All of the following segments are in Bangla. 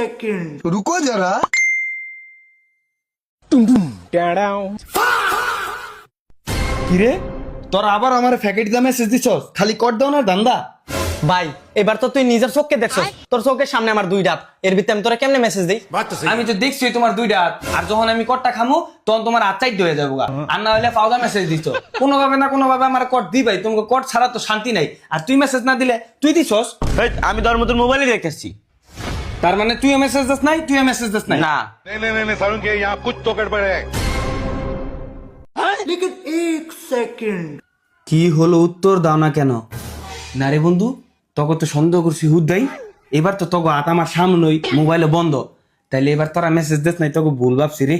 सेकंड। रुको जरा। কিরে তোর আবার আমার ফ্যাকেট দিয়ে মেসেজ দিছস, খালি কর দাও না ধান্দা। ভাই এবার তো তুই নিজের চোখকে দেখছস, তোর চোখের সামনে আমার দুই ডাব, এর ভিতরে আমি তোরা কেমনে মেসেজ দেই? আমি তো দেখছি তোমার দুইটা হাত, আর যখন আমি কটটা খামু তখন তোমার হাত চাইতে হয়ে যাবো গা। আর না হলে পাউডার মেসেজ দিচ্ছ কোনোভাবে না কোনোভাবে আমার কট দিবাই, তোমাকে কট ছাড়া তো শান্তি নাই। আর তুই মেসেজ না দিলে তুই দিছস, আমি তোর মতন মোবাইলই দেখেছি। তার মানে তুইও মেসেজ দিস নাই, তুইও মেসেজ দিস নাই। না नहीं सारुण के यहाँ कुछ तो गड़बड़ है। लेकिन एक सेकंड। কি হলো উত্তর দাও না কেন? না রে বন্ধু, তোকে তো সন্দেহ করছি হুদাই, এবার তো তোকে হাত আমার সামনেই, মোবাইলে বন্ধ, তাইলে এবার তোরা মেসেজ দিস নাই, তোকে ভুল ভাবছি রে।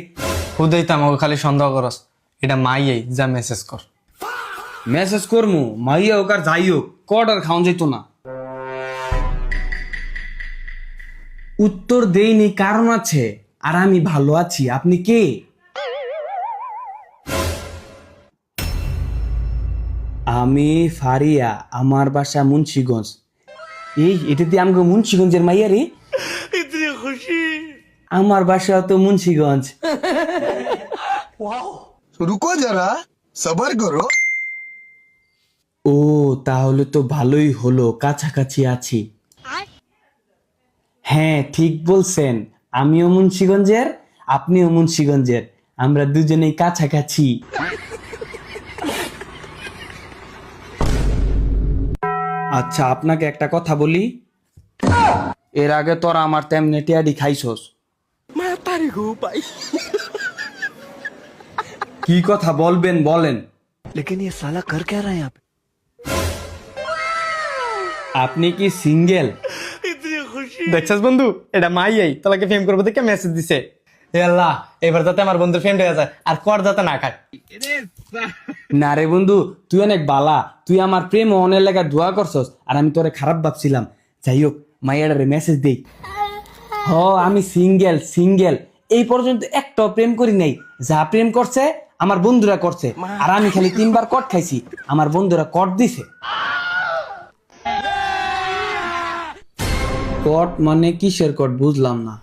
হুদাই তো আমাকে খালি সন্দেহ করস, এটা মাইয়াই, যা মেসেজ কর। মেসেজ করমু, মাইয়া হোক আর যাই হোক, কট আর খাওয়া যেত না। উত্তর দেইনি কারণ আছে, আর আমি ভালো আছি। আপনি কে? আমি ফারিয়া, আমার বাসা মুন্সিগঞ্জ। এই এটা দিয়ে আমাকে মুন্সিগঞ্জের মাইয়া রে। আমার বাসা তো মুন্সিগঞ্জ। रुको जरा, सबर करो। ও তাহলে তো ভালোই হলো, কাছাকাছি আছি। হ্যাঁ ঠিক বলছেন, আমিও মুন্সিগঞ্জের, আপনিও মুন্সিগঞ্জের, আমরা দুজনেই কাছাকাছি। আচ্ছা আপনাকে একটা কথা বলি, এর আগে তোরা আমার তেমনি টিয়াডি খাইছস। কি কথা বলবেন বলেন। लेकिन ये साला कर क्या रहा है यहाँ पे? আপনি কি সিঙ্গেল? দেখছস বন্ধু, এটা মাইয়াই তোকে ফেম করবো দেখে মেসেজ দিছে। হে আল্লাহ, এবার যাতে আমার বন্ধুর ফেম হয়ে যায়, আর কর যাতে না খায়। না রে বন্ধু, তুই অনেক বালা, তুই আমার প্রেম ও অনেক লাগা দোয়া করছস, আর আমি তোরে খারাপ ভাবছিলাম। যাই হোক মাইয়াডারে মেসেজ দেই। হ আমি সিঙ্গেল সিঙ্গেল, এই পর্যন্ত একটাও প্রেম করি নাই। যা প্রেম করছে আমার বন্ধুরা করছে, আর আমি খালি 3 বার কট খাইছি, আমার বন্ধুরা কট দিছে। কট মানে কিসের কট বুঝলাম না।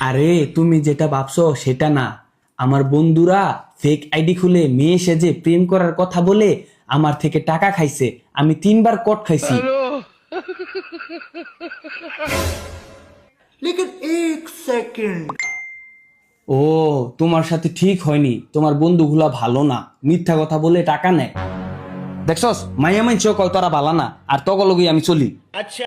আরে তুমি যেটা ভাবছো সেটা না, আমার বন্ধুরা ফেক আইডি খুলে মেয়ে সেজে প্রেম করার কথা বলে আমার থেকে টাকা খাইছে, আমি 3 বার কট খাইছি। लेकिन एक सेकंड। ও তোমার সাথে ঠিক হয়নি, তোমার বন্ধুগুলা ভালো না, মিথ্যা কথা বলে টাকা নেয়। দেখছস মাইয়া মাইন কয় তোরা ভালো না, আর তগলগই আমি চলি।